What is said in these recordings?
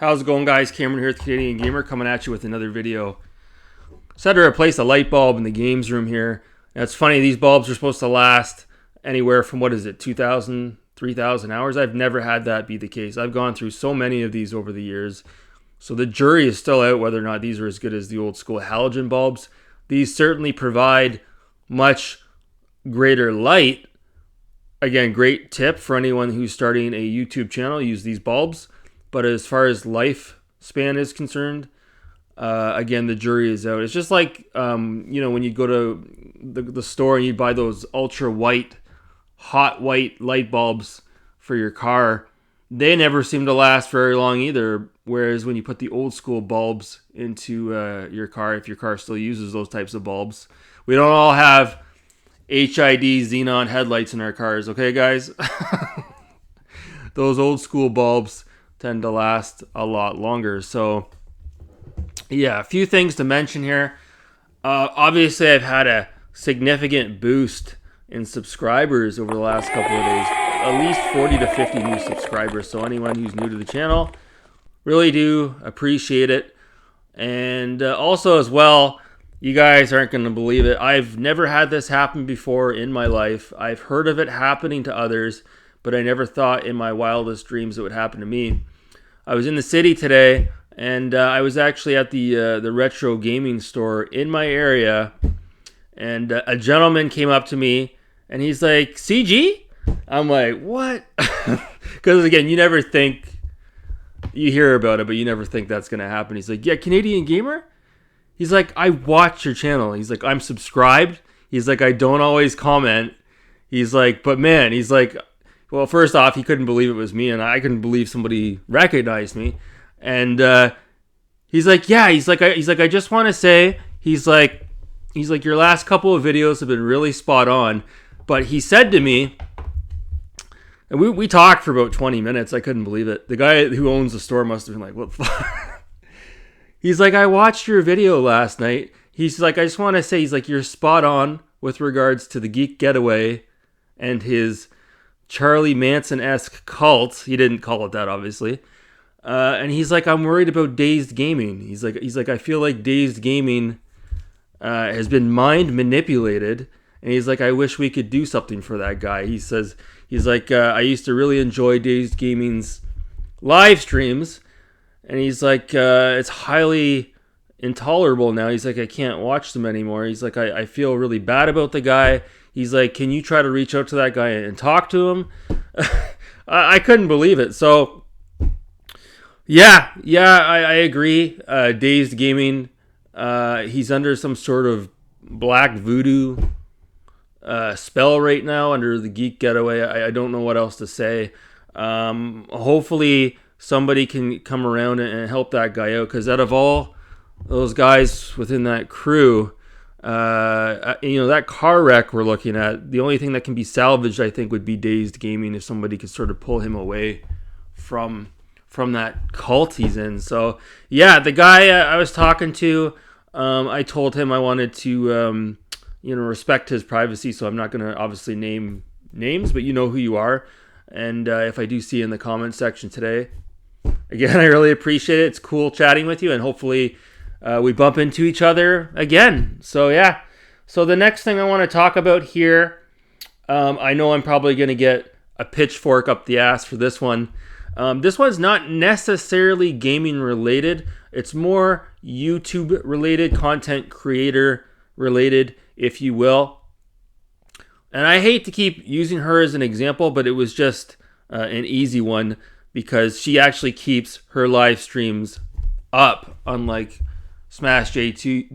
How's it going, guys? Cameron here with Canadian Gamer, coming at you with another video. So I had to replace a light bulb in the games room here. Now, it's funny, these bulbs are supposed to last anywhere from, 2,000, 3,000 hours. I've never had that be the case. I've gone through so many of these over the years. So the jury is still out whether or not these are as good as the old school halogen bulbs. These certainly provide much greater light. Again, great tip for anyone who's starting a YouTube channel, use these bulbs. But as far as lifespan is concerned, again, the jury is out. It's just like, when you go to the store and you buy those ultra white, hot white light bulbs for your car. They never seem to last very long either. Whereas when you put the old school bulbs into your car, if your car still uses those types of bulbs, we don't all have HID xenon headlights in our cars, okay, guys? Those old school bulbs tend to last a lot longer. So yeah, a few things to mention here. Obviously, I've had a significant boost in subscribers over the last couple of days. At least 40 to 50 new subscribers. So anyone who's new to the channel, really do appreciate it. And also as well, you guys aren't going to believe it, I've never had this happen before in my life. I've heard of it happening to others, but I never thought in my wildest dreams it would happen to me. I was in the city today, and I was actually at the retro gaming store in my area, and a gentleman came up to me, and he's like, CG? I'm like, what? Because again, you never think, you hear about it, but you never think that's going to happen. He's like, yeah, Canadian Gamer? He's like, I watch your channel. He's like, I'm subscribed. He's like, I don't always comment. He's like, but man, he's like, well, first off, he couldn't believe it was me, and I couldn't believe somebody recognized me. And he's like, yeah, he's like, I just want to say, he's like, your last couple of videos have been really spot on. But he said to me, and we talked for about 20 minutes. I couldn't believe it. The guy who owns the store must have been like, what the fuck? He's like, I watched your video last night. He's like, I just want to say, he's like, you're spot on with regards to the Geek Getaway and his Charlie Manson-esque cult. He didn't call it that, obviously. And he's like, I'm worried about Dazed Gaming. He's like, I feel like Dazed Gaming has been mind manipulated. And he's like, I wish we could do something for that guy. He says, he's like, I used to really enjoy Dazed Gaming's live streams. And he's like, it's highly intolerable now. He's like, I can't watch them anymore. He's like, I feel really bad about the guy. He's like, can you try to reach out to that guy and talk to him? I couldn't believe it. So, yeah, I agree. Dazed Gaming, he's under some sort of black voodoo spell right now under the Geek Getaway. I don't know what else to say. Hopefully somebody can come around and help that guy out, because out of all those guys within that crew, that car wreck we're looking at, the only thing that can be salvaged, I think, would be Dazed Gaming, if somebody could sort of pull him away from that cult he's in. So yeah, the guy I was talking to, I told him I wanted to respect his privacy, so I'm not going to obviously name names, but you know who you are. And if I do see you in the comment section today, again, I really appreciate it. It's cool chatting with you, and hopefully we bump into each other again. So yeah. So the next thing I want to talk about here, I know I'm probably going to get a pitchfork up the ass for this one. This one's not necessarily gaming related. It's more YouTube related, content creator related, if you will. And I hate to keep using her as an example, but it was just an easy one, because she actually keeps her live streams up, unlike Smash JT,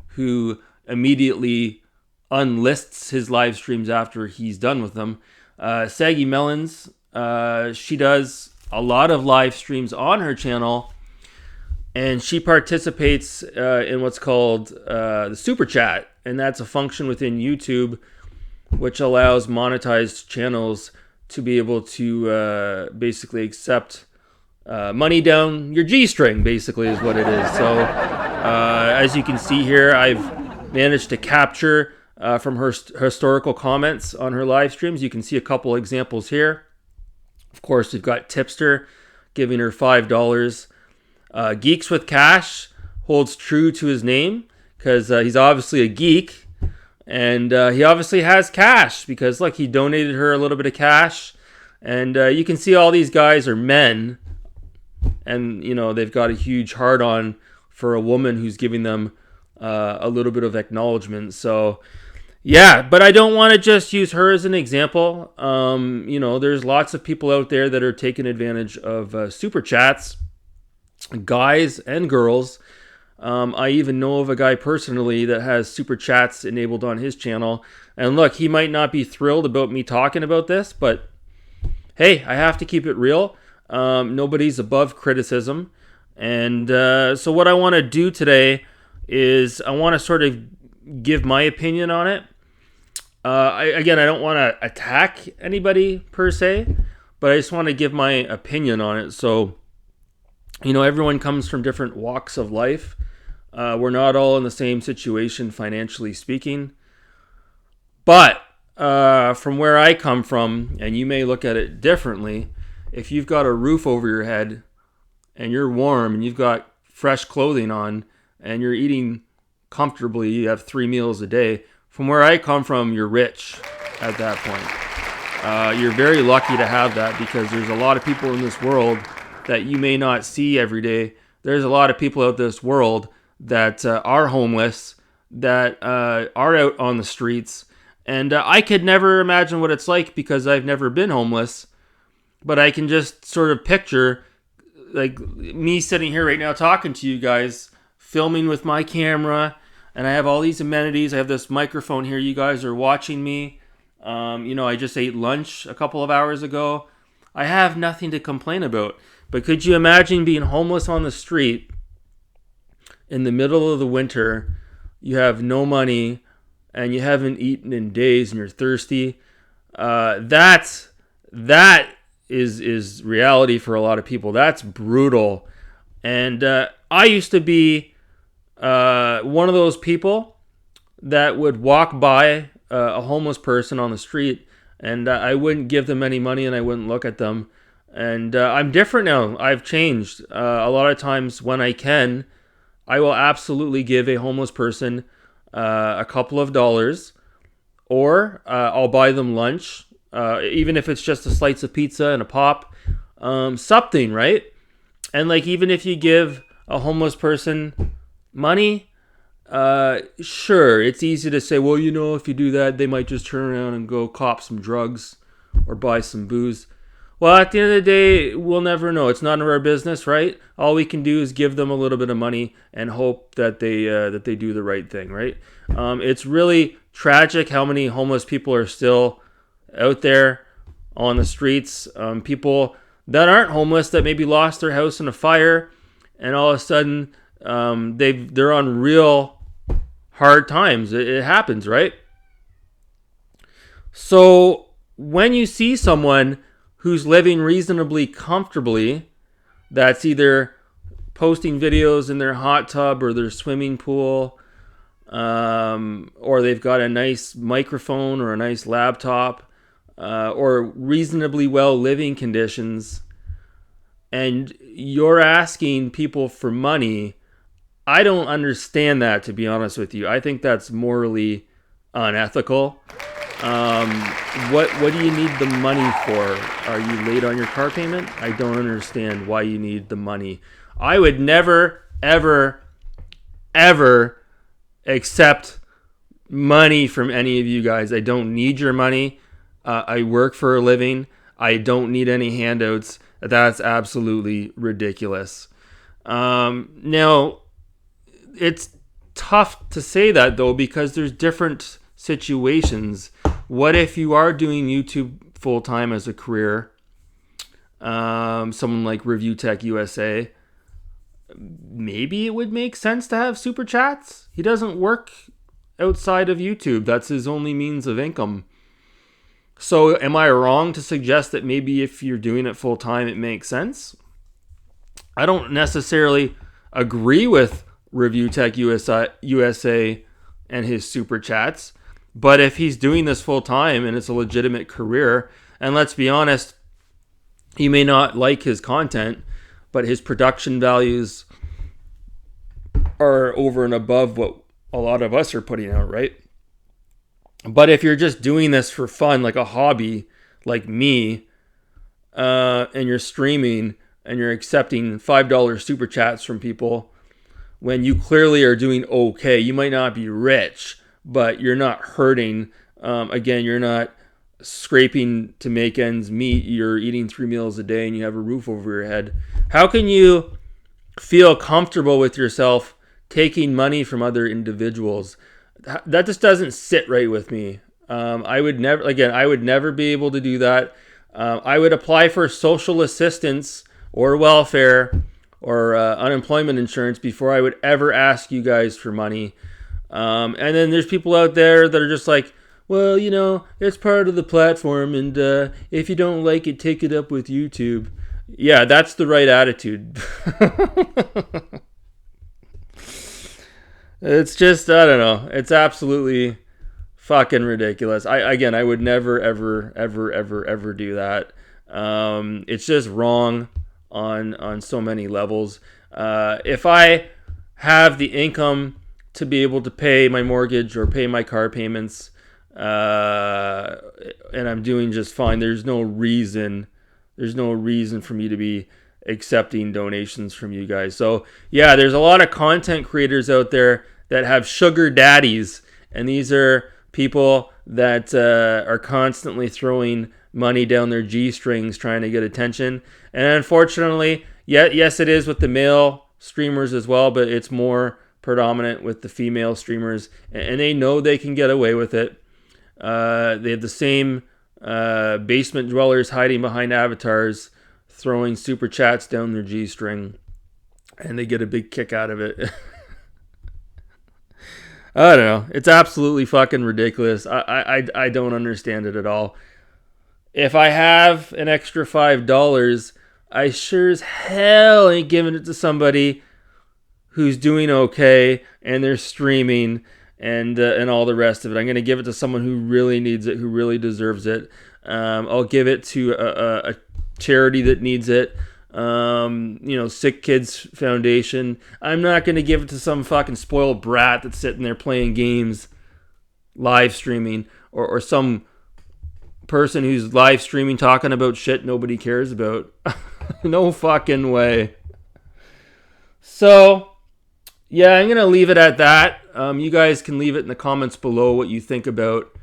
who immediately unlists his live streams after he's done with them. Saggy Melons, she does a lot of live streams on her channel, and she participates in what's called the Super Chat, and that's a function within YouTube which allows monetized channels to be able to basically accept money down your G-string, basically, is what it is. So as you can see here, I've managed to capture from her historical comments on her live streams. You can see a couple examples here. Of course, we've got Tipster. giving her $5. Geeks with Cash holds true to his name because he's obviously a geek, and he obviously has cash because, look, he donated her a little bit of cash. And you can see all these guys are men, and, you know, they've got a huge heart-on for a woman who's giving them a little bit of acknowledgement. So, yeah, but I don't want to just use her as an example. You know, there's lots of people out there that are taking advantage of super chats, guys and girls. I even know of a guy personally that has super chats enabled on his channel. And look, he might not be thrilled about me talking about this, but hey, I have to keep it real. Nobody's above criticism. And so what I want to do today is I want to sort of give my opinion on it. I don't want to attack anybody per se, but I just want to give my opinion on it. So, you know, everyone comes from different walks of life. We're not all in the same situation, financially speaking. But from where I come from, and you may look at it differently, if you've got a roof over your head and you're warm and you've got fresh clothing on and you're eating comfortably, you have 3 meals a day, from where I come from, you're rich at that point. You're very lucky to have that because there's a lot of people in this world that you may not see every day. There's a lot of people out this world that are homeless, that are out on the streets. And I could never imagine what it's like because I've never been homeless. But I can just sort of picture like me sitting here right now talking to you guys, filming with my camera, and I have all these amenities. I have this microphone here. You guys are watching me. You know, I just ate lunch a couple of hours ago. I have nothing to complain about. But could you imagine being homeless on the street in the middle of the winter? You have no money and you haven't eaten in days and you're thirsty. That is reality for a lot of people. That's brutal. And I used to be one of those people that would walk by a homeless person on the street and I wouldn't give them any money and I wouldn't look at them. And I'm different now. I've changed. A lot of times when I can, I will absolutely give a homeless person a couple of dollars, or I'll buy them lunch, even if it's just a slice of pizza and a pop, something, right? And like, even if you give a homeless person money, sure, it's easy to say, well, you know, if you do that, they might just turn around and go cop some drugs or buy some booze. Well, at the end of the day, we'll never know. It's none of our business, right? All we can do is give them a little bit of money and hope that they do the right thing, right? It's really tragic how many homeless people are still out there on the streets. People that aren't homeless that maybe lost their house in a fire, and all of a sudden they're on real hard times. It happens, right? So when you see someone who's living reasonably comfortably, that's either posting videos in their hot tub or their swimming pool, or they've got a nice microphone or a nice laptop, or reasonably well living conditions, and you're asking people for money, I don't understand that, to be honest with you. I think that's morally unethical. What do you need the money for? Are you late on your car payment? I don't understand why you need the money. I would never, ever, ever accept money from any of you guys. I don't need your money. I work for a living. I don't need any handouts. That's absolutely ridiculous. Now, it's tough to say that, though, because there's different situations. What if you are doing YouTube full-time as a career? Someone like Review Tech USA, maybe it would make sense to have super chats. He doesn't work outside of YouTube. That's his only means of income. So am I wrong to suggest that maybe if you're doing it full-time, it makes sense? I don't necessarily agree with Review Tech USA and his super chats. But if he's doing this full time and it's a legitimate career, and let's be honest, you may not like his content, but his production values are over and above what a lot of us are putting out, right? But if you're just doing this for fun, like a hobby, like me, and you're streaming and you're accepting $5 super chats from people when you clearly are doing okay, you might not be rich, but you're not hurting. Again, you're not scraping to make ends meet. You're eating 3 meals a day and you have a roof over your head. How can you feel comfortable with yourself taking money from other individuals? That just doesn't sit right with me. I would never be able to do that. I would apply for social assistance or welfare or unemployment insurance before I would ever ask you guys for money. And then there's people out there that are just like, well, you know, it's part of the platform, and if you don't like it, take it up with YouTube. Yeah, that's the right attitude. It's just, I don't know. It's absolutely fucking ridiculous. I would never, ever do that. It's just wrong on so many levels. If I have the income to be able to pay my mortgage or pay my car payments, and I'm doing just fine, there's no reason for me to be accepting donations from you guys. So yeah, there's a lot of content creators out there that have sugar daddies, and these are people that are constantly throwing money down their G-strings trying to get attention. And unfortunately, yes, it is with the male streamers as well, but it's more predominant with the female streamers, and they know they can get away with it. They have the same basement dwellers hiding behind avatars, throwing super chats down their G-string, and they get a big kick out of it. I don't know. It's absolutely fucking ridiculous. I don't understand it at all. If I have an extra $5, I sure as hell ain't giving it to somebody who's doing okay and they're streaming and all the rest of it. I'm going to give it to someone who really needs it, who really deserves it. I'll give it to a charity that needs it. Sick Kids Foundation. I'm not going to give it to some fucking spoiled brat that's sitting there playing games, live streaming, or some person who's live streaming talking about shit nobody cares about. No fucking way. So, yeah, I'm going to leave it at that. You guys can leave it in the comments below what you think about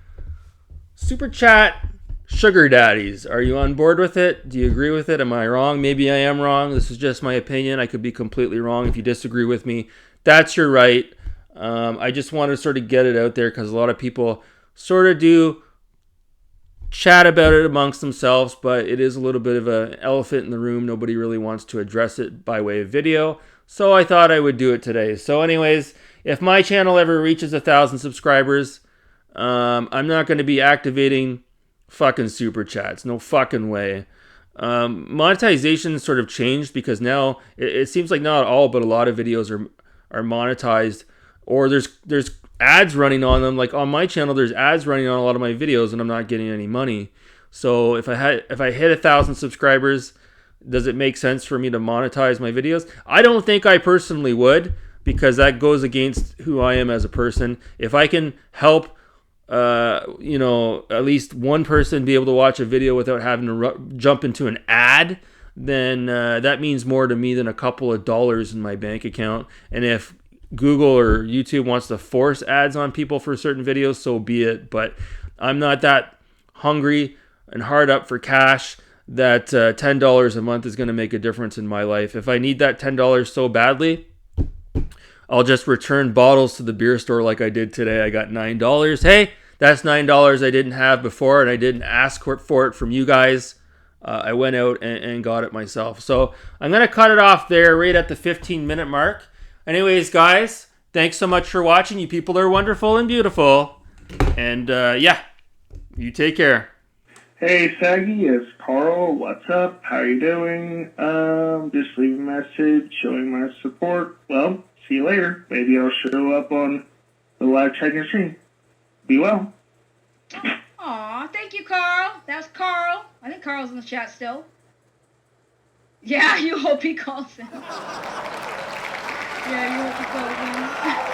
Super Chat Sugar Daddies. Are you on board with it? Do you agree with it? Am I wrong? Maybe I am wrong. This is just my opinion. I could be completely wrong. If you disagree with me, that's your right. I just want to sort of get it out there because a lot of people sort of do chat about it amongst themselves, but it is a little bit of an elephant in the room. Nobody really wants to address it by way of video, so I thought I would do it today. So anyways, if my channel ever reaches 1,000 subscribers, I'm not going to be activating fucking super chats. No fucking way. Monetization sort of changed because now it seems like not all, but a lot of videos are monetized, or there's ads running on them. Like on my channel, there's ads running on a lot of my videos, and I'm not getting any money. So if I hit 1,000 subscribers, does it make sense for me to monetize my videos? I don't think I personally would, because that goes against who I am as a person. If I can help at least one person be able to watch a video without having to jump into an ad, then that means more to me than a couple of dollars in my bank account. And if Google or YouTube wants to force ads on people for certain videos, so be it. But I'm not that hungry and hard up for cash that $10 a month is going to make a difference in my life. If I need that $10 so badly, I'll just return bottles to the beer store like I did today. I got $9. Hey, that's $9 I didn't have before, and I didn't ask for it from you guys. I went out and got it myself. So I'm going to cut it off there right at the 15-minute mark. Anyways, guys, thanks so much for watching. You people are wonderful and beautiful. And you take care. Hey, Saggy, it's Carl. What's up? How you doing? Just leave a message showing my support. Well, see you later. Maybe I'll show up on the live chat in your stream. Be well. Aw, thank you, Carl. That's Carl. I think Carl's in the chat still. Yeah, you hope he calls in. Yeah, you hope he calls in.